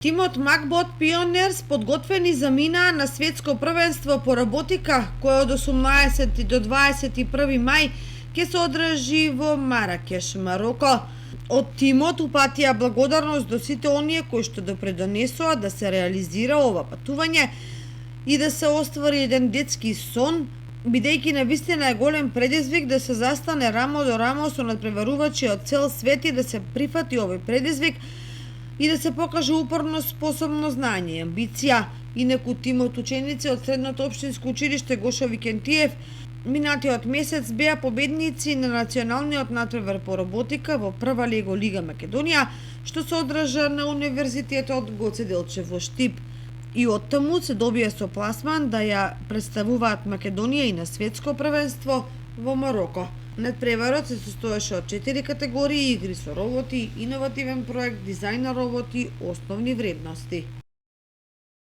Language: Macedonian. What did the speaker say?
Тимот Макбот Пионерс подготвени заминаа на светско првенство по роботика, кое од 18 до 21 мај ќе се одржи во Маракеш, Мароко. Од тимот упатија благодарност до сите оние кои што допринесоа да се реализира ова патување и да се оствари еден детски сон, бидејќи навистина е голем предизвик да се застане рамо до рамо со надпреварувачи од цел свет и да се прифати овој предизвик и да се покаже упорно, способно знање и амбиција. Инаку тимот ученици од Средното општинско училиште Гоша Викентиев минатиот месец беа победници на националниот натпревар по роботика во прва Лига Македонија, што се одржа на Универзитетот Гоце Делчев во Штип. И оттаму се добија со пласман да ја представуваат Македонија и на светско првенство во Мароко. Надпреварот се состоеше од 4 категории: игри со роботи, иновативен проект, дизајн на роботи, основни вредности.